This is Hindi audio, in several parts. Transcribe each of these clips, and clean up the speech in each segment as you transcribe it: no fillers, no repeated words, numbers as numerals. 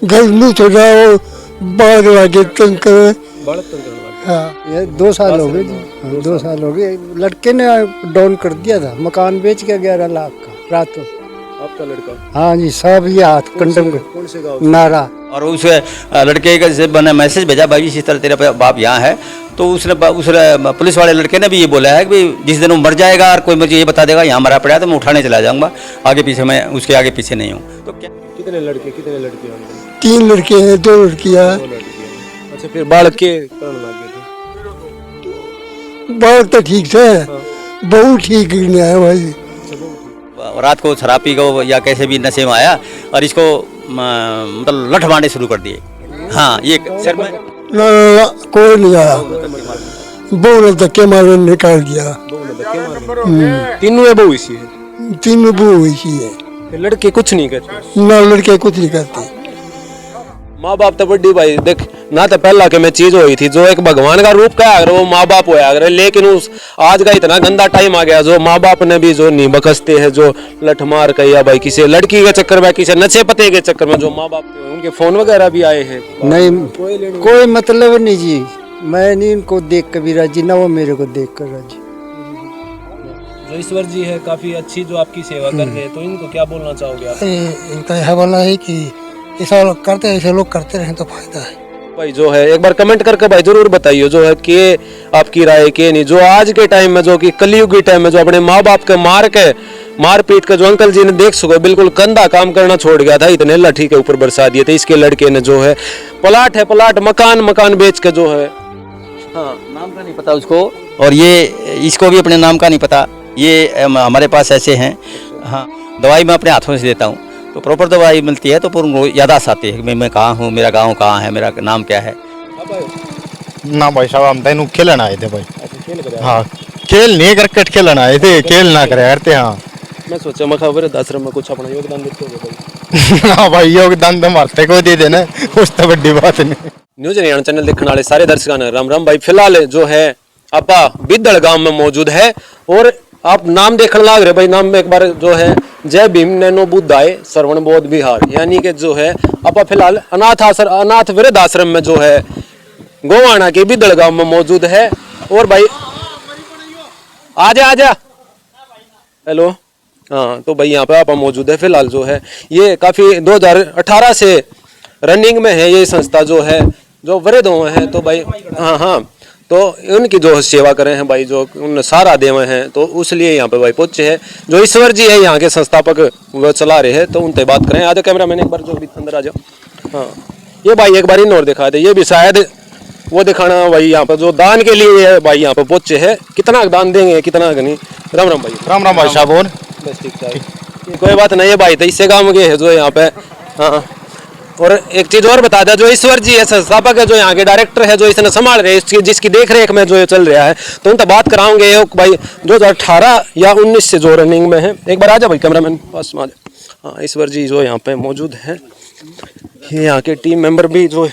गर्मी तो जाओ बाढ़ लागे तंग करे। बड़ा तंग करने लगा। हाँ ये 2 साल हो गए जी, 2 साल हो गए। लड़के ने डाउन कर दिया था, मकान बेच के 11 लाख का रात को। आपका लड़का हाँ जी, सब ये हाथ कंडम कौन से गाँव? नारा। और उस लड़के का जैसे मैंने मैसेज भेजा भाई इसी तरह तेरा बाप यहाँ है, तो उसने पुलिस वाले लड़के ने भी ये बोला है कि जिस दिन वो मर जाएगा और कोई मुझे ये बता देगा यहाँ मरा पड़ा है तो मैं उठाने चला जाऊँगा, आगे पीछे मैं उसके आगे पीछे नहीं हूँ। तो क्या कितने लड़के होंगे? 3 लड़के हैं, 2 लड़कियाँ। 2 लड़कियां। अच्छा, फिर बाढ़ के कारण लग गए थे। बाढ़ तो ठीक थे, बहुत ठीक नहीं है भाई। रात को शराब पी गो या कैसे भी नशे में आया और इसको मतलब लठ मारने शुरू कर दिए। हाँ ये सर में ना कोई नहीं आया, बहू ने धक्के मारे निकाल दिया। तीनों बहू इसी है। 3 बहू इसी है, फिर लड़के कुछ नहीं करते। ना लड़के कुछ नहीं करते। माँ बाप तो बड़ी भाई देख ना, तो पहला के में चीज हुई थी जो एक भगवान का रूप का अगर वो माँ बाप होया अगर, लेकिन उस आज का इतना गंदा टाइम आ गया जो माँ बाप ने भी जो नहीं बकसते हैं, जो लठ मार के या भाई किसी लड़की के चक्कर में, किसी नशे पते के चक्कर में जो माँ बाप के उनके फोन वगैरह भी आए हैं। नहीं कोई मतलब नहीं जी, मैं नहीं इनको देख कर भी राजी, ना वो मेरे को देख कर राजी। जो ईश्वर जी है काफी अच्छी जो आपकी सेवा कर रहे हैं, तो इनको क्या बोलना चाहोगे आप? इनका यह बोलना है कि ऐसा लोग करते हैं, ऐसे लोग करते रहे तो फायदा है भाई। जो है एक बार कमेंट करके भाई जरूर बताइए जो है कि आपकी राय के नहीं, जो आज के टाइम में जो कि कलयुग के टाइम में जो अपने माँ बाप के मार पीट के जो अंकल जी ने देख सको बिल्कुल कंधा काम करना छोड़ गया था, इतने लाठी के ऊपर बरसा दिए थे। इसके लड़के ने जो है प्लाट मकान बेच के जो है, हाँ नाम का नहीं पता उसको, और ये इसको भी अपने नाम का नहीं पता। ये हमारे पास ऐसे हैं। हाँ दवाई मैं अपने हाथों से देता हूँ, तो प्रॉपर दवाई मिलती है तो पूर्ण यादाश्त आती है कि मैं कहाँ हूँ, मेरा गांव कहाँ है, मेरा नाम क्या है। ना भाई साहब हम तेन खेलना आए थे भाई। हाँ खेल नहीं क्रिकेट खेलना आए थे, खेल ना करे करते। हाँ मैं सोचा मैं वृद्ध आश्रम में कुछ अपना योगदान देते हो भाई। हाँ भाई योगदान तो मारते को दे देना, उस तो बड़ी बात नहीं। न्यूज हरियाणा चैनल देखने वाले सारे दर्शकों ने राम राम भाई। फिलहाल जो है आपा बिद्दड़ गांव में मौजूद है और आप नाम देखने लाग रहे भाई। नाम में एक बार जो है जय भीम नैनो बुद्धाय श्रवण बोध विहार, यानी कि जो है आपा फिलहाल अनाथ वृद्ध आश्रम में जो है गोवाना के बिद्दड़ गांव में मौजूद है। और भाई आजा हेलो। हाँ तो भाई यहाँ पे आप मौजूद है। फिलहाल जो है ये काफी 2018 से रनिंग में है ये संस्था जो है, जो वृद्ध हुए हैं तो भाई हाँ तो उनकी जो सेवा करे हैं भाई, जो उन सारा देवे हैं, तो उसलिए यहाँ पे भाई पहुंचे हैं। जो ईश्वर जी है यहाँ के संस्थापक वो चला रहे हैं, तो उनसे बात करें। आधे कैमरा मैंने एक बार जो भी अंदर आ जाओ। हाँ ये भाई एक बार इन और दिखा दे, ये भी शायद वो दिखाना भाई यहाँ पे जो दान के लिए भाई यहाँ पे पहुंचे है। कितना दान देंगे कितना नहीं। राम राम भाई। राम राम भाई साहब। और बस ठीक ठाक, कोई बात नहीं है भाई, तो इससे काम के है जो यहाँ पे। हाँ और एक चीज और बता दें, जो ईश्वर जी है संस्थापक है, जो यहाँ के डायरेक्टर है, जो इसने संभाल रहे हैं, जिसकी देख रेख में जो चल रहा है, तो उनसे बात कराओगे भाई। 2018 या 19 से जो रनिंग में है। एक बार आ जा भाई कैमरामैन पास में आ जा। हाँ ईश्वर जी जो यहाँ पे मौजूद है, ये यहाँ के टीम मेंबर भी जो।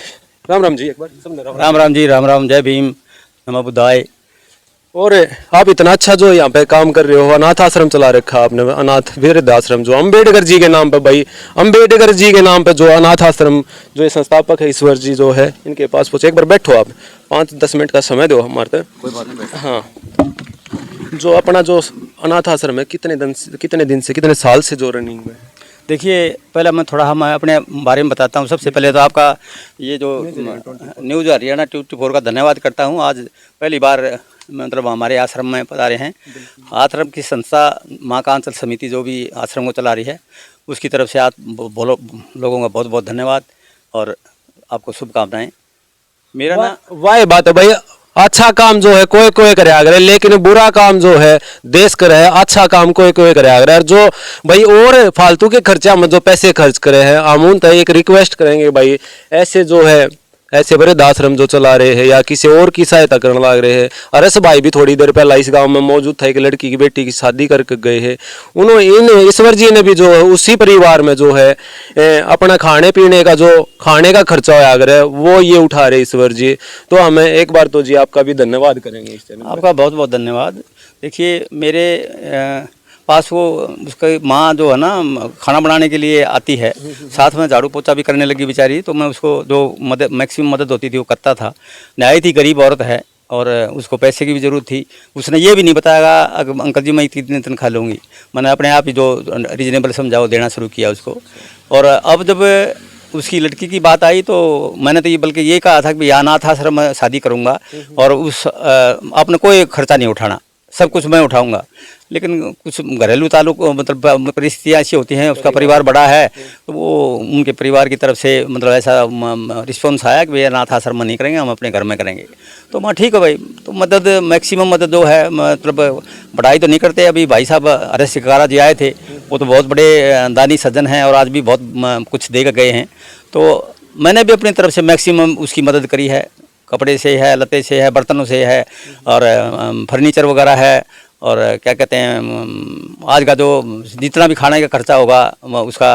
राम राम जी एक बार। राम राम जी, राम राम, जय भीम नमो बुद्धाय। और आप इतना अच्छा जो यहाँ पे काम कर रहे हो, अनाथ आश्रम चला रखा आपने, अनाथ वृद्ध आश्रम जो अम्बेडकर जी के नाम पे भाई, अम्बेडकर जी के नाम पे जो अनाथ आश्रम जो ये संस्थापक है ईश्वर जी जो है, इनके पास पूछे। एक बार बैठो आप, 5-10 मिनट का समय दो हमारे। हाँ जो अपना जो अनाथ आश्रम है कितने दिन से कितने साल से जो रनिंग में? देखिए पहले मैं थोड़ा हम अपने बारे में बताता हूँ। सबसे पहले तो आपका ये जो न्यूज़ हरियाणा 24 का धन्यवाद करता हूँ। आज पहली बार मतलब हमारे आश्रम में पधारे हैं। आश्रम की संस्था माँ का आंचल समिति जो भी आश्रम को चला रही है, उसकी तरफ से आप लोगों का बहुत बहुत धन्यवाद और आपको शुभकामनाएं। मेरा ना वाह बात है भाई। अच्छा काम जो है कोई करे अगर, लेकिन बुरा काम जो है देश करे है। अच्छा काम कोई करे अगर, जो भाई और फालतू के खर्चा में जो पैसे खर्च करे हैं, हम तो एक रिक्वेस्ट करेंगे भाई, ऐसे जो है ऐसे वृद्ध आश्रम जो चला रहे हैं या किसी और की सहायता करने लग रहे हैं। अरस भाई भी थोड़ी देर पहले इस गांव में मौजूद था, एक लड़की की बेटी की शादी करके गए हैं। उन्होंने ईश्वर जी ने भी जो है उसी परिवार में जो है अपना खाने पीने का जो खाने का खर्चा होया अगर है वो ये उठा रहे ईश्वर जी। तो हमें एक बार तो जी आपका भी धन्यवाद करेंगे इस चैनल। आपका बहुत बहुत धन्यवाद। देखिए मेरे पास वो उसकी माँ जो है ना खाना बनाने के लिए आती है, साथ में झाड़ू पोछा भी करने लगी बेचारी। तो मैं उसको जो मदद मैक्सिमम मदद होती थी वो करता था। नहाई थी, गरीब औरत है और उसको पैसे की भी ज़रूरत थी। उसने ये भी नहीं बताया अंकल जी मैं इतनी तनख्वाह लूँगी। मैंने अपने आप ही जो रीजनेबल समझा वो देना शुरू किया उसको। और अब जब उसकी लड़की की बात आई तो मैंने तो ये बल्कि ये कहा था कि भाई अनाथ आश्रम में शादी करूँगा और उस आपने कोई खर्चा नहीं उठाना, सब कुछ मैं उठाऊंगा। लेकिन कुछ घरेलू ताल्लुक मतलब परिस्थितियाँ ऐसी होती हैं, उसका परिवार बड़ा है तो वो उनके परिवार की तरफ से मतलब ऐसा रिस्पॉन्स आया कि भैया अनाथ आश्रम में नहीं करेंगे, हम अपने घर में करेंगे। तो मैं ठीक है भाई, तो मदद मैक्सिमम मदद जो है मतलब बढ़ाई तो नहीं करते। अभी भाई साहब हरेश शिकारा जी आए थे, वो तो बहुत बड़े दानी सज्जन हैं और आज भी बहुत कुछ दे कर गए हैं। तो मैंने भी अपनी तरफ से मैक्सिमम उसकी मदद करी है, कपड़े से है, लते से है, बर्तनों से है और फर्नीचर वगैरह है। और क्या कहते हैं आज का जो जितना भी खाने का खर्चा होगा उसका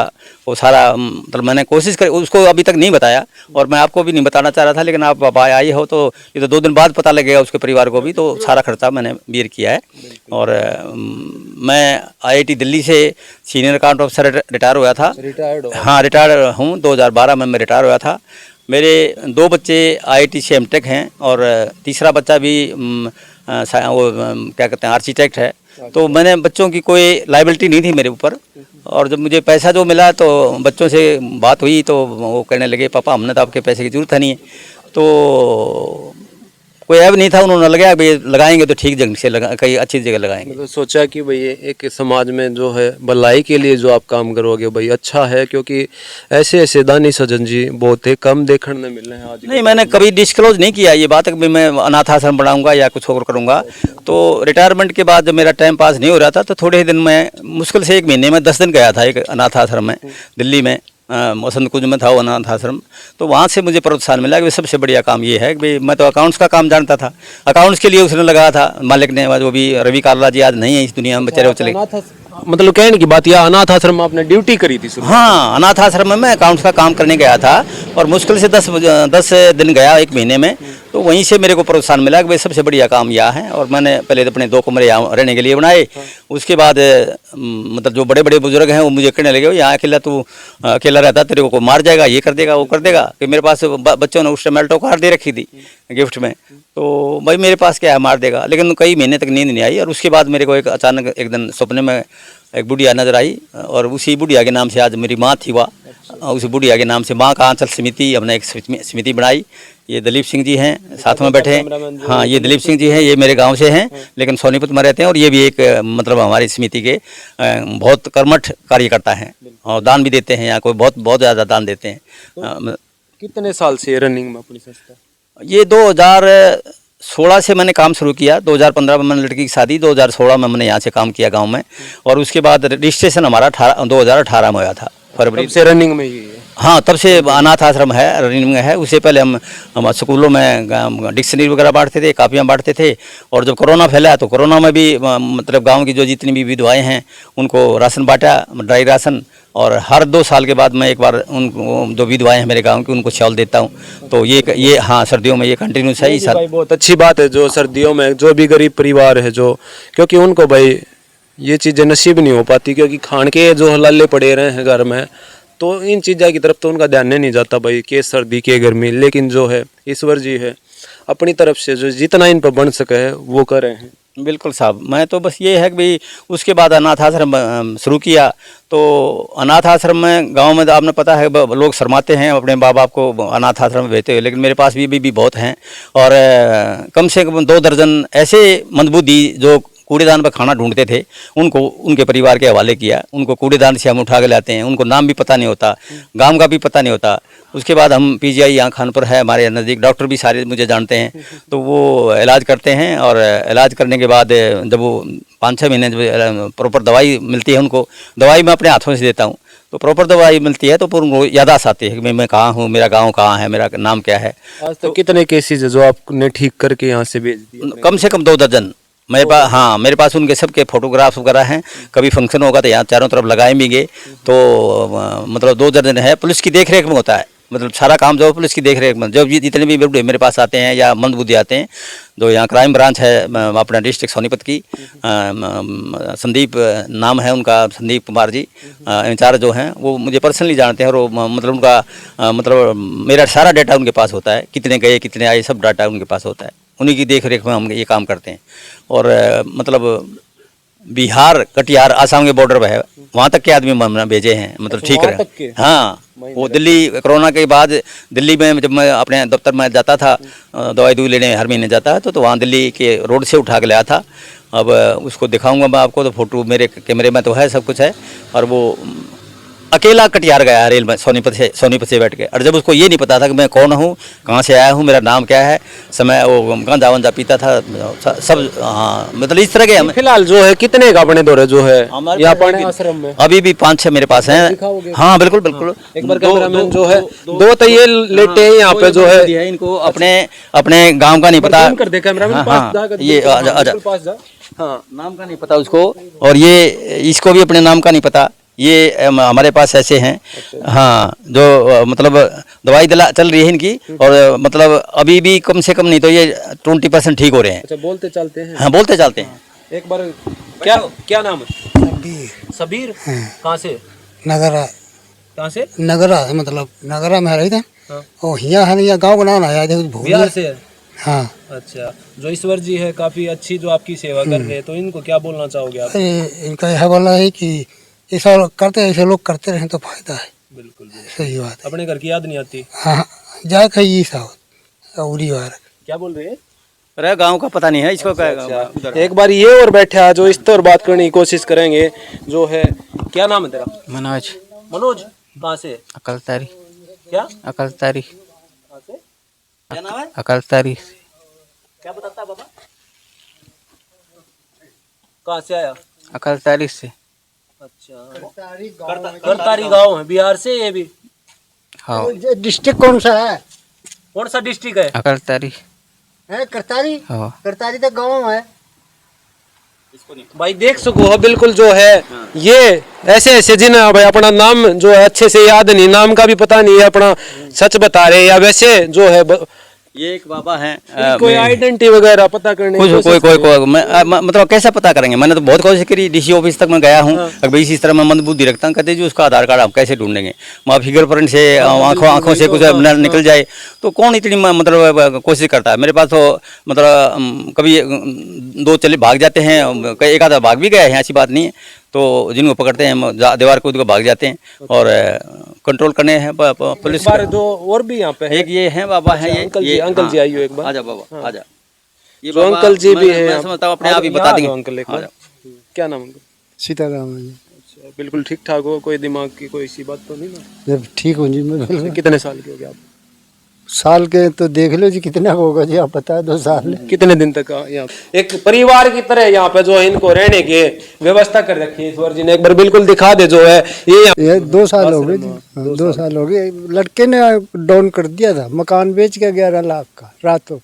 वो सारा मतलब मैंने कोशिश करी, उसको अभी तक नहीं बताया और मैं आपको भी नहीं बताना चाह रहा था, लेकिन आप आई हो तो ये तो 2 दिन बाद पता लगेगा उसके परिवार को भी। तो सारा खर्चा मैंने बेयर किया है। और मैं IIT दिल्ली से सीनियर अकाउंट ऑफिसर रिटायर हुआ था। हाँ, रिटायर हूँ, 2012 में मैं रिटायर हुआ था। मेरे 2 बच्चे IIT से M.Tech हैं और तीसरा बच्चा भी वो क्या कहते हैं आर्किटेक्ट है। तो मैंने बच्चों की कोई लायबिलिटी नहीं थी मेरे ऊपर। और जब मुझे पैसा जो मिला तो बच्चों से बात हुई तो वो कहने लगे पापा हमने तो आपके पैसे की ज़रूरत है नहीं है। तो कोई ऐब नहीं था, उन्होंने लगाया भाई लगाएंगे तो ठीक जगह से लगा, कहीं अच्छी जगह लगाएंगे। मतलब सोचा कि भाई एक समाज में जो है भलाई के लिए जो आप काम करोगे भाई अच्छा है, क्योंकि ऐसे ऐसे दानी सज्जन जी बहुत ही कम देखने मिल रहे हैं आज। नहीं, मैंने कभी डिस्क्लोज नहीं किया ये बात कि मैं अनाथ आश्रम बनाऊंगा या कुछ और करूंगा। तो रिटायरमेंट के बाद जब मेरा टाइम पास नहीं हो रहा था तो थोड़े ही दिन में मुश्किल से 1 महीने में 10 दिन गया था एक अनाथ आश्रम में दिल्ली में, वसंत कुंज में था वो अनाथ आश्रम। तो वहाँ से मुझे प्रोत्साहन मिला कि सबसे बढ़िया काम ये है कि भाई मैं तो अकाउंट्स का काम जानता था, अकाउंट्स के लिए उसने लगाया था मालिक ने, वो भी रवि काला जी आज नहीं है इस दुनिया में, बेचारे वो चले। मतलब कहने की बात यह अनाथ आश्रम में आपने ड्यूटी करी थी? हाँ, अनाथ आश्रम में मैं अकाउंट्स का काम करने गया था और मुश्किल से 10 दिन गया 1 महीने में। तो वहीं से मेरे को प्रोत्साहन मिला कि भाई सबसे बढ़िया काम यह है। और मैंने पहले अपने 2 कमरे यहाँ रहने के लिए बनाए। उसके बाद मतलब जो बड़े बड़े बुजुर्ग हैं वो मुझे कहने लगे यहाँ अकेला तू अकेला रहता, तेरे को मार जाएगा, ये कर देगा वो कर देगा। कि मेरे पास बच्चों ने उस टाइम अल्टो कार दे रखी थी गिफ्ट में, तो भाई मेरे पास क्या है, मार देगा। लेकिन कई महीने तक नींद नहीं आई। और उसके बाद मेरे को एक अचानक एक दिन सपने में एक बुढ़िया नजर आई और उसी बुढ़िया के नाम से आज मेरी माँ थी वह, उसी बुढ़िया के नाम से माँ का आंचल समिति, हमने एक समिति बनाई। ये दलीप सिंह जी हैं साथ में बैठे हैं। हाँ, ये दलीप सिंह जी हैं, ये मेरे गांव से हैं लेकिन सोनीपत में रहते हैं। और ये भी एक मतलब हमारी समिति के बहुत कर्मठ कार्यकर्ता हैं और दान भी देते हैं, यहाँ कोई बहुत ज़्यादा दान देते हैं। कितने साल से रनिंग में अपनी संस्था? ये 2016 से मैंने काम शुरू किया। 2015 में मैंने लड़की की शादी, 2016 में मैंने यहाँ से काम किया गांव में। और उसके बाद रजिस्ट्रेशन हमारा 2018 में हुआ था, फरवरी से रनिंग में ही है। हाँ, तब से अनाथ आश्रम है, रनिंग में है। उससे पहले हम स्कूलों में डिक्शनरी वगैरह बांटते थे, कापियाँ बांटते थे। और जब कोरोना फैला तो कोरोना में भी मतलब गांव की जो जितनी भी विधवाएं हैं उनको राशन बांटा, ड्राई राशन। और हर 2 साल के बाद मैं एक बार उन जो विधवाएं हैं मेरे गांव की उनको चावल देता हूं। तो ये हाँ, सर्दियों में ये कंटिन्यूस है। भाई बहुत अच्छी बात है जो सर्दियों में जो भी गरीब परिवार है जो, क्योंकि उनको भाई ये चीज़ें नसीब नहीं हो पाती, क्योंकि खान के जो हलाले पड़े रहे हैं घर में, तो इन चीज़ों की तरफ तो उनका ध्यान नहीं जाता भाई, के सर्दी के गर्मी। लेकिन जो है ईश्वर जी है अपनी तरफ से जो जितना इन पर बन सके है वो कर रहे हैं। बिल्कुल साहब, मैं तो बस ये है कि भाई उसके बाद अनाथ आश्रम शुरू किया। तो अनाथ आश्रम में गांव में तो आपने पता है लोग शर्माते हैं अपने माँ बाप को अनाथ आश्रम में भेजते हुए, लेकिन मेरे पास भी बहुत हैं। और कम से कम 2 दर्जन ऐसे मंदबुद्धि जो कूड़ेदान पर खाना ढूंढते थे उनको उनके परिवार के हवाले किया। उनको कूड़ेदान से हम उठा के लाते हैं, उनको नाम भी पता नहीं होता, गांव का भी पता नहीं होता। उसके बाद हम PGI यहाँ खानपुर है हमारे नज़दीक, डॉक्टर भी सारे मुझे जानते हैं, तो वो इलाज करते हैं। और इलाज करने के बाद जब वो 5-6 महीने जब प्रॉपर दवाई मिलती है उनको, दवाई मैं अपने हाथों से देता हूँ, तो प्रॉपर दवाई मिलती है तो फिर उनको यादाश्त आती है कि मैं कहाँ हूँ, मेरा गाँव कहाँ है, मेरा नाम क्या है। आज तक कितने केसेज है जो आपने ठीक करके यहाँ से भेज दिए? कम से कम 2 दर्जन मेरे पास। हाँ, मेरे पास उनके सबके फोटोग्राफ्स वगैरह हैं। कभी फंक्शन होगा तो यहाँ चारों तरफ लगाए भी गए। तो मतलब 2 दर्जन है, पुलिस की देख रेख में होता है। मतलब सारा काम जो पुलिस की देख रेख में, जब जितने भी बूढ़े मेरे पास आते हैं या मंदबुद्धि आते हैं, जो यहाँ क्राइम ब्रांच है अपना डिस्ट्रिक्ट सोनीपत की, संदीप नाम है उनका, संदीप कुमार जी इंचार्ज जो हैं, वो मुझे पर्सनली जानते हैं। और वो मतलब उनका मतलब मेरा सारा डाटा उनके पास होता है, कितने गए कितने आए सब डाटा उनके पास होता है। उन्हीं की देख रेख में हम ये काम करते हैं। और मतलब बिहार, कटिहार, आसाम के बॉर्डर पर है, वहाँ तक के आदमी हमने भेजे हैं, मतलब ठीक रहे। हाँ, वो दिल्ली कोरोना के बाद दिल्ली में जब मैं अपने दफ्तर में जाता था, दवाई लेने हर महीने जाता है, तो वहाँ दिल्ली के रोड से उठा के लाया था। अब उसको दिखाऊंगा मैं आपको, तो फोटो मेरे कैमरे में तो है, सब कुछ है। और वो अकेला कटिहार गया रेल में सोनीपत से बैठ के। और जब उसको ये नहीं पता था कि मैं कौन हूँ, कहाँ से आया हूँ, मेरा नाम क्या है, समय वो गांजा वांजा पीता था सब। हाँ, मतलब इस तरह के फिलहाल जो है कितने का अपने दौरे जो है यहाँ पर आश्रम में अभी भी 5-6 मेरे पास हैं। हाँ बिल्कुल बिल्कुल। एक बार कैमरामैन जो है दो तो ये लेटे हैं यहाँ पे जो है, इनको अपने गाँव का नहीं पता। कर दे कैमरामैन, ये आजा। हाँ, नाम का नहीं पता उसको, और ये इसको भी अपने नाम का नहीं पता। ये हमारे पास ऐसे हैं। हाँ, जो मतलब दवाई चल रही है इनकी, और मतलब अभी भी कम से कम नहीं तो ये 20% ठीक हो रहे हैं। अच्छा, बोलते चलते हैं? हाँ, बोलते चलते हैं। एक बार क्या नाम है? सबीर। कहाँ से? नगरा। कहाँ से? नगरा है, मतलब नगरा में रही थे। हाँ। और यहाँ है, यहाँ गाँव बनाना आया थे, बिहार से है। हाँ। अच्छा, जो ईश्वर जी है काफी अच्छी जो आपकी सेवा कर रहे हैं, तो इनको क्या बोलना चाहोगे आप? इनका यह बोलना है कि ऐसा करते ऐसे लोग करते रहे तो फायदा है। बिल्कुल बिल्कुल, सही बात है। अपने घर की याद नहीं आती। हाँ, जाए कहीं उड़ी बार क्या बोल रहे हैं? अरे गाँव का पता नहीं है इसको। अच्छा, एक बार ये और बैठा जो इस पर बात करने की कोशिश करेंगे, जो है क्या नाम है तेरा? मनोज। मनोज, कहाँ से? अकलतारी। क्या अकलतारी। कहाँ से? क्या नाम है? अकलतारी। क्या बताता है बाबा? कहाँ से आया? अकलतारी से। अच्छा, करतारी गांव है, बिहार से ये भी? हाँ। डिस्ट्रिक्ट कौन सा है? कौन सा डिस्ट्रिक्ट है? अकलतारी है करतारी। हाँ। करतारी तो गाँव है भाई, देख सको हो बिल्कुल जो है ये ऐसे जिन्हें भाई अपना नाम जो है अच्छे से याद नहीं, नाम का भी पता नहीं है, अपना सच बता रहे या वैसे जो है ये एक बाबा हैं, कोई आइडेंटिटी वगैरह पता करने की कोई मतलब कैसा पता करेंगे। मैंने तो बहुत कोशिश करी, डीसी ऑफिस तक मैं गया हूँ। अगर इस तरह मैं मंदबुद्धि रखता हूँ, कहते जी उसका आधार कार्ड आप कैसे ढूंढेंगे, वहाँ फिंगरप्रिंट से आंखों से कुछ निकल जाए, तो कौन इतनी मतलब कोशिश करता है। मेरे पास तो मतलब कभी 2 चले भाग जाते हैं, एक आधा भाग भी गया है, ऐसी बात नहीं है। तो जिनको पकड़ते हैं दीवार कूद को भाग जाते हैं, और कंट्रोल करने हैं पुलिस। बार जो और भी यहाँ पे एक ये हैं बाबा हैं, ये अंकल जी आइयो एक बार। आजा बाबा आजा। ये जो अंकल जी भी हैं, मैं समझता हूँ अपने आप ही बता देंगे। अंकल एक बार, क्या नाम अंकल? सीताराम है जी। अच्छा, बिल्कुल ठीक ठाक हो, कोई दिमाग की कोई सी बात तो नहीं ना? जब ठीक हो जी, मैं बिल्कुल। कितने साल के हो गए आप? साल के तो देख लो जी कितना होगा जी, आप बता दो साल। कितने दिन तक यहाँ एक परिवार की तरह यहाँ पे जो है इनको रहने की व्यवस्था कर रखी है ईश्वर जी ने? एक बार बिल्कुल दिखा दे जो है ये 2 साल हो गए जी। 2 साल हो गए। लड़के ने डाउन कर दिया था, मकान बेच के 11 लाख का रातों।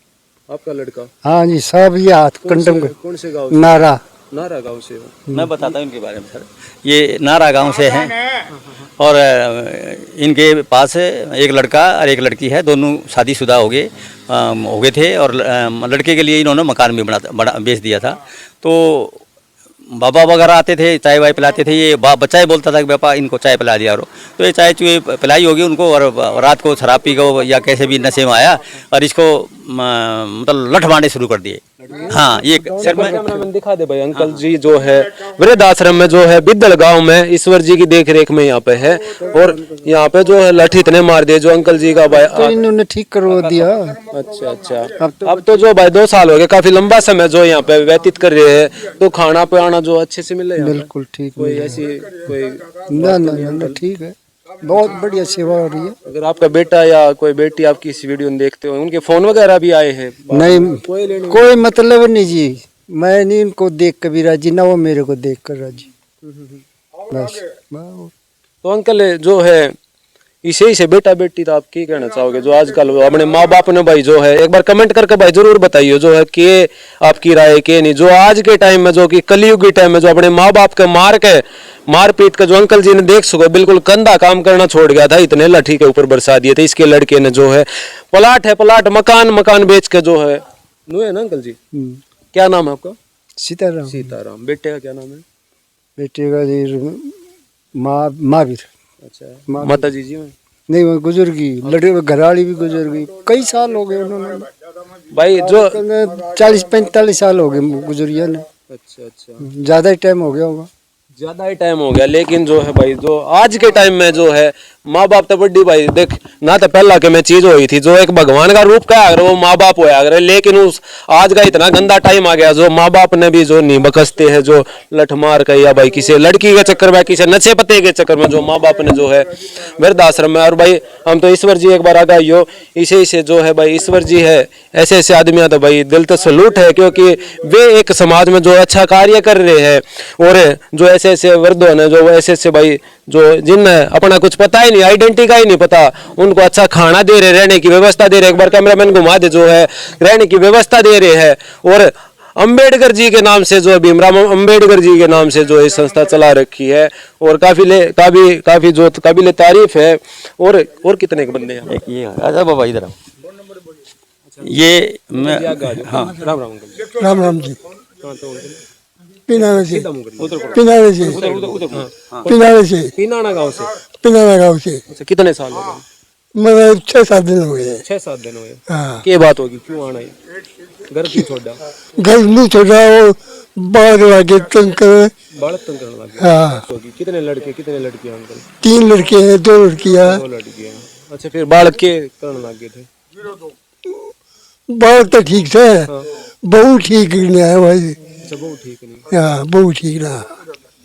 आपका लड़का? हाँ जी, सब ये हाथ कंडम कौन से गाँव? नारा गाँव से। मैं बताता हूँ इनके बारे में सर। ये नारा गांव से हैं, और इनके पास एक लड़का और एक लड़की है, दोनों शादीशुदा हो गए थे। और लड़के के लिए इन्होंने मकान भी बेच दिया था। तो बाबा वगैरह आते थे, चाय वाय पिलाते थे। ये बच्चा ही बोलता था कि पापा इनको चाय पिला दिया करो, तो ये चाय चुए पिलाई होगी उनको, और रात को शराब पी गो या कैसे भी नशे में आया, और इसको मतलब लठ मारने शुरू कर दिए। हाँ, ये सर कैमरामैन दिखा दे भाई। अंकल जी जो है वृद्ध आश्रम में जो है बिद्दड़ गांव में ईश्वर जी की देख रेख में यहाँ पे है, और यहाँ पे जो है लठ इतने मार दिए जो अंकल जी का भाई तो इन्होंने ठीक करवा दिया। अच्छा अच्छा, अब तो जो भाई 2 साल हो गए, काफी लंबा समय जो यहाँ पे व्यतीत कर रहे हैं, तो खाना पियाना जो अच्छे से मिले? बिल्कुल ठीक। कोई ऐसी कोई ना ठीक है, बहुत बढ़िया सेवा हो रही है। अगर आपका बेटा या कोई बेटी आपकी इस वीडियो में देखते हो, उनके फोन वगैरह भी आए हैं? नहीं, कोई मतलब नहीं जी। मैं नहीं इनको देख कभी राजी, ना वो मेरे को देख कर राजी, बस। तो अंकल जो है इसे से बेटा बेटी तो आप क्या कहना चाहोगे जो आजकल अपने माँ बाप ने भाई जो है एक बार कमेंट करके भाई जरूर बताइए जो है कि आपकी राय के नहीं जो आज के टाइम में जो कि कलयुग के टाइम में जो अपने माँ बाप के मार पीट के जो अंकल जी ने देख सको बिल्कुल कंधा काम करना छोड़ गया था इतने लाठी के ऊपर बरसा दिए थे इसके लड़के ने जो है प्लाट मकान बेच के जो है है ना अंकल जी क्या नाम है आपका? सीताराम। सीताराम। बेटे का क्या नाम है? बेटे का जी महावीर। अच्छा माता जी में नहीं वो गुजर गई, लड़के घरवाली भी गुजर गई, कई साल हो गए उन्होंने भाई जो 40-45 साल हो गए गुजरिया ने। अच्छा ज्यादा ही टाइम हो गया होगा। ज्यादा ही टाइम हो गया लेकिन जो है भाई जो आज के टाइम में जो है माँ बाप तो बड़ी भाई देख ना तो पहला के में चीज हुई थी जो एक भगवान का रूप का अगर वो माँ बाप होया अगर लेकिन उस आज का इतना गंदा टाइम आ गया जो माँ बाप ने भी जो नहीं बकसते हैं जो लठ मार कर या भाई किसी लड़की के चक्कर में किसी नशे पत्ते के चक्कर में जो माँ बाप ने जो है वृद्धाश्रम में और भाई हम तो ईश्वर जी एक बार आ गई हो इसे जो है भाई ईश्वर जी है ऐसे ऐसे आदमी तो भाई दिल तो सलूट है क्योंकि वे एक समाज में जो अच्छा कार्य कर रहे हैं और जो ऐसे ऐसे वृद्धों ने जो ऐसे ऐसे भाई जो जिन्हें अपना कुछ पता ही नहीं आइडेंटिटी का ही नहीं पता उनको अच्छा खाना दे रहे रहने की व्यवस्था दे रहे एक बार कैमरामैन घुमा दे जो है रहने की व्यवस्था दे रहे हैं और अंबेडकर जी के नाम से जो भीमराव अंबेडकर जी के नाम से जो ये संस्था चला रखी है और काफी जो काबिल तारीफ है और कितने के बंदे हैं एक ये आजा बाबा इधर आओ ये मैं हाँ राम राम जी पिनारे से पीनाना गांव से पिनारा गाँव से। अच्छा कितने साल हो गए? मतलब 6-7 दिन हो गए। 6-7 दिन हुए। हाँ क्या बात होगी क्यों आना है घर क्यों छोड़ा? घर नहीं छोड़ा वो बाहर लाके तंग कर बालक तंग करने लगे। हाँ होगी कितने लड़के कितने लड़कियां अंकल? 3 लड़के हैं 2 लड़कियां। 2 लड़कियां। अच्छा फिर बालक के करने लगे थे? बालक तो ठीक थे बहू ठीक नहीं है भाई। अच्छा वो ठीक नहीं। हाँ बहू ठीक ना।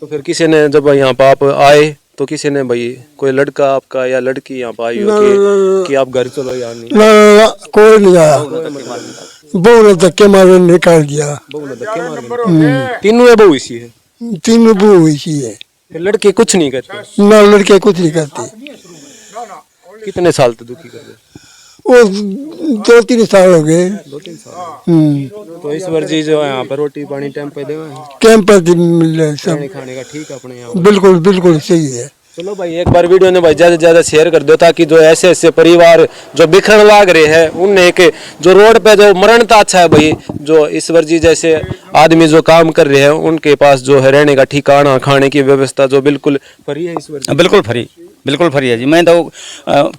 तो फिर किसी ने जब यहाँ पर आप आए तो किसी ने भाई कोई लड़का आपका या लड़की यहाँ पर आई हो कि आप घर चलो या नहीं? ना कोई नहीं आया। बहू ने धक्के मारे निकाल दिया। बहू ने धक्के मारे? तीनों है बहू इसी है? 3 बहू इसी है। फिर लड़के कुछ नहीं करते? ना लड़के कुछ नहीं करते। कितने साल तक दुखी कर रहे? वो 2-3 साल हो गए। 2-3 साल। तो ईश्वर जी जो है यहाँ पर रोटी पानी टाइम पे दे कैंप पर मिल रहे सब खाने का ठीक है अपने यहाँ? बिल्कुल बिल्कुल सही है। चलो भाई एक बार वीडियो ने भाई ज्यादा से ज्यादा शेयर कर दो ताकि जो ऐसे ऐसे परिवार जो बिखरन लाग रहे हैं उन्हें एक जो रोड पे जो मरणता अच्छा है भाई जो ईश्वर जी जैसे आदमी जो काम कर रहे हैं उनके पास जो है रहने का ठिकाना खाने की व्यवस्था जो बिल्कुल फ्री है ईश्वर जी? बिल्कुल फ्री है जी। मैं तो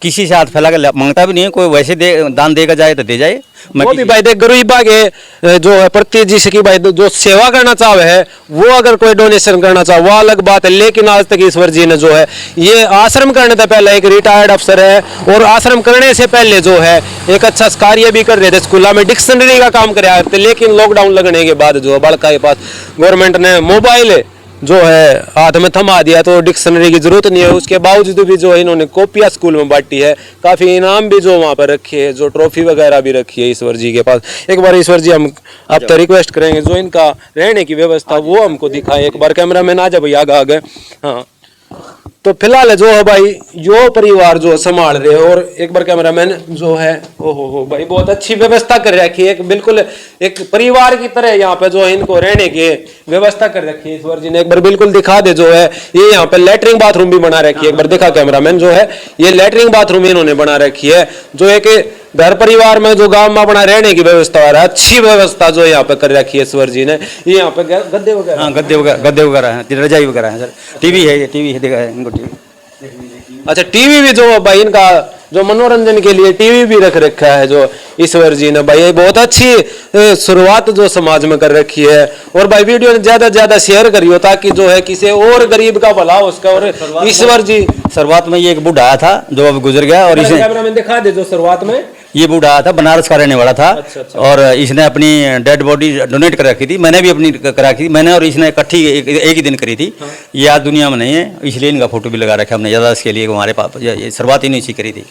किसी से हाथ फैला के मांगता भी नहीं है कोई वैसे दान देगा जाए तो दे जाए। वो भी भाई देख गरीब के जो है प्रति जी की भाई जो सेवा करना चाहे है वो अगर कोई डोनेशन करना चाहे वो अलग बात है लेकिन आज तक ईश्वर जी ने जो है ये आश्रम करने से पहले एक रिटायर्ड अफसर है और आश्रम करने से पहले जो है एक अच्छा कार्य भी कर रहे थे स्कूलों में डिक्शनरी का काम कर रहे थे लेकिन लॉकडाउन लगने के बाद जो है बड़का के पास गवर्नमेंट ने मोबाइल जो है हाथ में थमा दिया तो डिक्शनरी की जरूरत नहीं है उसके बावजूद भी जो है इन्होंने कॉपियाँ स्कूल में बांटी है काफ़ी इनाम भी जो वहाँ पर रखे है जो ट्रॉफी वगैरह भी रखी है ईश्वर जी के पास। एक बार ईश्वर जी हम आपसे रिक्वेस्ट करेंगे जो इनका रहने की व्यवस्था वो हमको दिखाएं एक बार कैमरामैन आ जाए भैया आगे। हाँ तो फिलहाल जो है भाई यो परिवार जो संभाल रहे हैं और एक बार कैमरामैन जो है ओहो भाई बहुत अच्छी व्यवस्था कर रखी है एक बिल्कुल एक परिवार की तरह यहाँ पे जो है इनको रहने की व्यवस्था कर रखी है ईश्वर जी ने। एक बार बिल्कुल दिखा दे जो है ये यहाँ पे लैट्रिन बाथरूम भी बना रखी है एक बार दिखा कैमरामैन जो है ये लैट्रिन बाथरूम इन्होंने बना रखी है जो एक घर परिवार में जो गांव में अपना रहने की व्यवस्था हो रहा है अच्छी व्यवस्था जो यहाँ पे कर रखी है ईश्वर जी ने। ये यहाँ पे गद्दे वगैरह? हाँ गद्दे वगैरह हैं रजाई वगैरह है सर। टीवी है ये टीवी है देखा है इनको टीवी। अच्छा टीवी भी जो भाई इनका जो मनोरंजन के लिए टीवी भी रख रखा है जो ईश्वर जी ने भाई बहुत अच्छी शुरुआत जो समाज में कर रखी है और भाई वीडियो ज्यादा से ज्यादा शेयर करियो ताकि जो है किसी और गरीब का भला हो उसका। और ईश्वर जी शुरुआत में ये एक बूढ़ा आया था जो अब गुजर गया और इसे कैमरा में दिखा दे जो शुरुआत में ये बूढ़ा आया था बनारस का रहने वाला था। अच्छा। और इसने अपनी डेड बॉडी डोनेट कर रखी थी मैंने भी अपनी करा रखी थी मैंने और इसने इकट्ठी एक ही दिन करी थी। ये आज दुनिया में नहीं है इसलिए इनका फोटो भी लगा रखा हमने ज़्यादा इसके लिए हमारे पास ये शुरुआत ही नहीं इसी करी थी।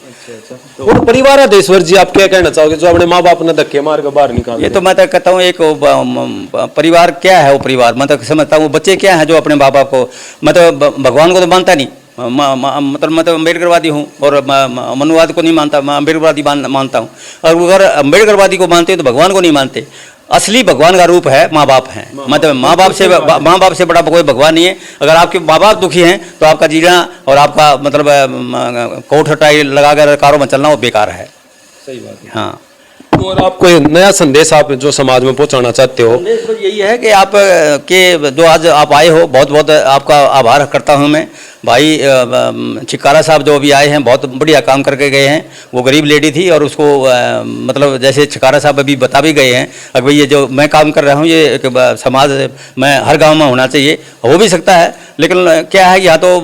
और परिवार है ईश्वर जी आप क्या कहना चाहोगे जो अपने माँ बाप ने धक्के मार के बाहर निकाल? ये तो मैं तो कहता हूँ एक परिवार क्या है वो परिवार मैं तो समझता हूँ बच्चे क्या है जो अपने माँ बाप को मैं तो भगवान को तो मानता नहीं मतलब मैं तो अम्बेडकरवादी हूँ और मनुवाद को नहीं मानता, मैं अम्बेडकरवादी मानता हूँ। और अगर अम्बेडकरवादी को मानते हैं तो भगवान को नहीं मानते। असली भगवान का रूप है माँ बाप हैं, मतलब माँ बाप से बड़ा कोई भगवान नहीं है। अगर आपके माँ बाप दुखी हैं तो आपका जीना और आपका मतलब कोट हटाई लगा कर कारों में चलना वो बेकार है। सही बात है। हाँ, और आप कोई नया संदेश आप जो समाज में पहुंचाना चाहते हो? संदेश तो यही है कि आप के जो आज आप आए हो, बहुत बहुत आपका आभार करता हूँ मैं। भाई चिकारा साहब जो अभी आए हैं बहुत बढ़िया काम करके गए हैं। वो गरीब लेडी थी और उसको मतलब जैसे चिकारा साहब अभी बता भी गए हैं, अगर भाई ये जो मैं काम कर रहा हूँ ये एक समाज में हर गांव में होना चाहिए, हो भी सकता है। लेकिन क्या है, यहाँ तो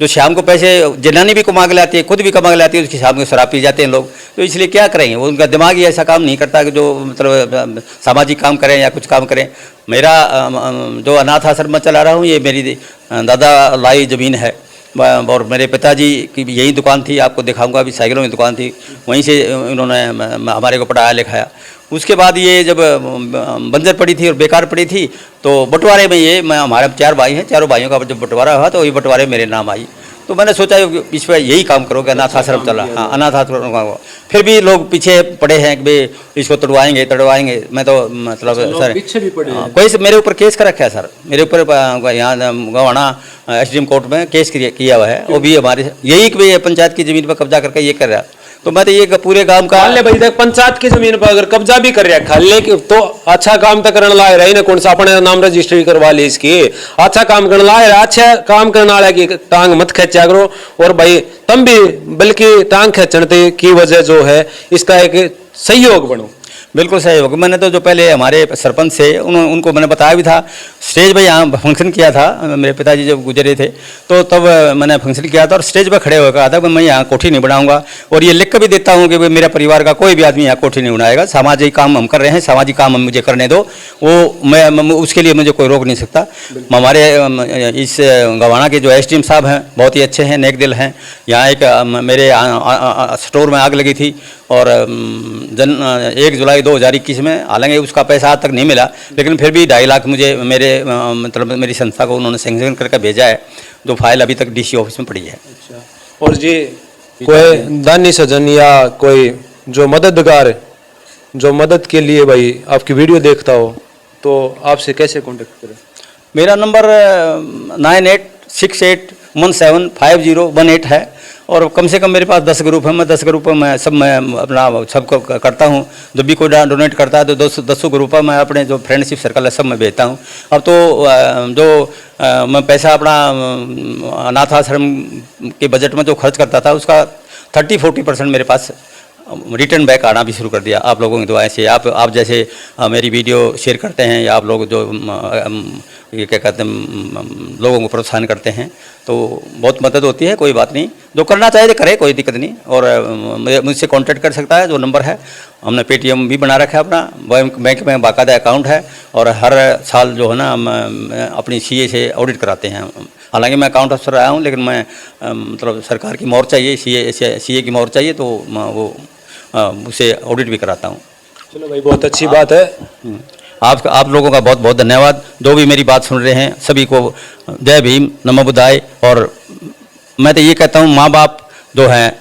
जो शाम को पैसे जनानी भी कमा के लाती है, खुद भी कमा के लाती है, उसकी शाम को शराब पी जाते हैं लोग। तो इसलिए क्या करेंगे, वो उनका दिमाग ही ऐसा काम नहीं करता कि जो मतलब सामाजिक काम करें या कुछ काम करें। मेरा जो अनाथ आश्रम में चला रहा हूँ ये मेरी दादा लाई ज़मीन है और मेरे पिताजी की भी यही दुकान थी, आपको दिखाऊंगा, अभी साइकिलों की दुकान थी, वहीं से उन्होंने हमारे को पढ़ाया लिखाया। उसके बाद ये जब बंजर पड़ी थी और बेकार पड़ी थी तो बंटवारे में ये मैं हमारे 4 भाई हैं, चारों भाइयों का जब बंटवारा हुआ तो ये बंटवारे मेरे नाम आई। तो मैंने सोचा इस पर यही काम करोगे, अनाथ आश्रम चला। हाँ, अनाथ आश्रम का। फिर भी लोग पीछे पड़े हैं कि भाई इसको तड़वाएंगे। मैं तो मतलब सर पीछे भी पड़े हैं। कोई मेरे ऊपर केस कर रखा है सर, मेरे ऊपर यहाँ गवाना SDM कोर्ट में केस किया हुआ है। वो भी हमारे यही कि भाई पंचायत की ज़मीन पर कब्जा करके ये कर रहा। तो मैं तो ये पूरे गांव का मान ले भाई देख, पंचायत की जमीन पर अगर कब्जा भी कर रखा है लेकिन तो अच्छा काम तो करने लाए रही ना, कौन सा अपने नाम रजिस्ट्री करवा ली इसकी। अच्छा काम करने लाए, अच्छा काम करने वाले की टांग मत खींचा करो। और भाई तुम भी बल्कि टांग खींचने की वजह जो है इसका एक सहयोग बनो। बिल्कुल सही होगा। मैंने तो जो पहले हमारे सरपंच से उनको मैंने बताया भी था। स्टेज पे यहाँ फंक्शन किया था, मेरे पिताजी जब गुजरे थे तो तब मैंने फंक्शन किया था और स्टेज पे खड़े होकर कहा था कि मैं यहाँ कोठी नहीं बनाऊंगा। और ये लिख कर भी देता हूँ कि मेरा परिवार का कोई भी आदमी यहाँ कोठी नहीं बनाएगा। सामाजिक काम हम कर रहे हैं, सामाजिक काम हम मुझे करने दो, वो मैं उसके लिए मुझे कोई रोक नहीं सकता। हमारे इस गवाना के जो SDM साहब हैं बहुत ही अच्छे हैं, नेक दिल हैं। यहाँ एक मेरे स्टोर में आग लगी थी और 1 जुलाई 2021 में, हालांकि उसका पैसा आज तक नहीं मिला, लेकिन फिर भी 2.5 लाख मुझे मेरे मतलब मेरी संस्था को उन्होंने सैंक्शन करके भेजा है, जो फाइल अभी तक DC ऑफिस में पड़ी है। और जी कोई दानी सजन या कोई जो मददगार जो मदद के लिए भाई आपकी वीडियो देखता हो तो आपसे कैसे कांटेक्ट करें? मेरा नंबर 9868175018 है और कम से कम मेरे पास 10 ग्रुप है। मैं 10 ग्रुप में अपना सबको करता हूँ। जब भी कोई डोनेट करता है तो 10 ग्रुप मैं अपने जो फ्रेंडशिप सर्कल है सब में भेजता हूँ। अब तो जो मैं पैसा अपना अनाथ आश्रम के बजट में जो खर्च करता था उसका 30-40% मेरे पास रिटर्न बैक आना भी शुरू कर दिया आप लोगों की दुआएं से। आप जैसे मेरी वीडियो शेयर करते हैं या आप लोग जो ये क्या कहते हैं लोगों को प्रोत्साहन करते हैं तो बहुत मदद होती है। कोई बात नहीं, जो करना चाहे तो करे, कोई दिक्कत नहीं। और मुझसे कांटेक्ट कर सकता है, जो नंबर है। हमने पेटीएम भी बना रखा है अपना, बैंक में बाकायदा अकाउंट है और हर साल जो है ना हम अपनी CA से ऑडिट कराते हैं। हालांकि मैं अकाउंट अफसर रहा हूँ लेकिन मैं मतलब सरकार की मोहर चाहिए, CA की मोहर चाहिए तो वो उसे ऑडिट भी कराता हूँ। चलो भाई बहुत अच्छी बात है। आप लोगों का बहुत बहुत धन्यवाद, जो भी मेरी बात सुन रहे हैं सभी को जय भीम, नमो बुद्धाय। और मैं तो ये कहता हूँ माँ बाप जो हैं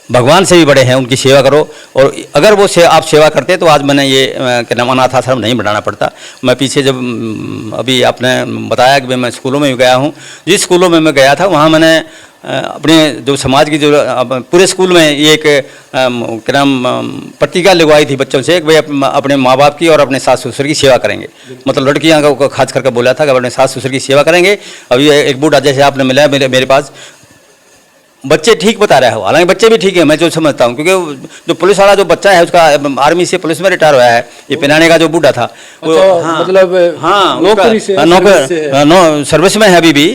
भगवान से भी बड़े हैं, उनकी सेवा करो। और अगर वो आप सेवा करते तो आज मैंने ये क्या नाम अनाथ आश्रम नहीं बनाना पड़ता। मैं पीछे जब अभी आपने बताया कि मैं स्कूलों में भी गया हूँ, जिस स्कूलों में मैं गया था वहाँ मैंने अपने जो समाज की जो पूरे स्कूल में ये एक क्या नाम प्रतिज्ञा लगवाई थी बच्चों से कि भाई अपने माँ बाप की और अपने सास ससुर की सेवा करेंगे। मतलब लड़कियाँ को खास करके बोला था कि अपने सास ससुर की सेवा करेंगे। अभी एक बूढ़ा जैसे आपने मिला मेरे पास, बच्चे ठीक बता रहे हो, हालांकि बच्चे भी ठीक है मैं जो समझता हूँ, क्योंकि जो पुलिस वाला जो बच्चा है उसका आर्मी से पुलिस में रिटायर हुआ है, ये पिनाने का जो बूढ़ा था वो मतलब नौकरी सर्विस में है अभी भी।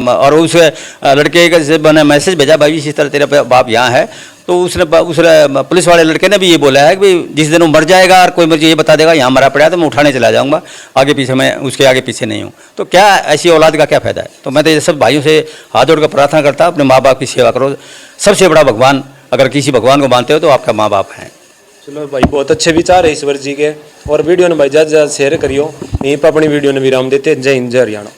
और उस लड़के से मैंने मैसेज भेजा, भाई इसी तरह तेरा बाप यहाँ है, तो उसने पुलिस वाले लड़के ने भी ये बोला है कि जिस दिन वो मर जाएगा और कोई मुझे ये बता देगा यहाँ मरा पड़ा है तो मैं उठाने चला जाऊँगा, आगे पीछे मैं उसके आगे पीछे नहीं हूँ। तो क्या ऐसी औलाद का क्या फ़ायदा है। तो मैं तो ये सब भाइयों से हाथ जोड़ कर प्रार्थना करता हूँ, अपने माँ बाप की सेवा करो। सबसे बड़ा भगवान, अगर किसी भगवान को मानते हो तो आपका माँ बाप हैं। चलो भाई बहुत अच्छे विचार है ईश्वर जी के। और वीडियो ने भाई ज़्यादा से ज़्यादा शेयर करियो। यहीं पर अपनी वीडियो ने विराम देते। जय हिंद, जय हरियाणा।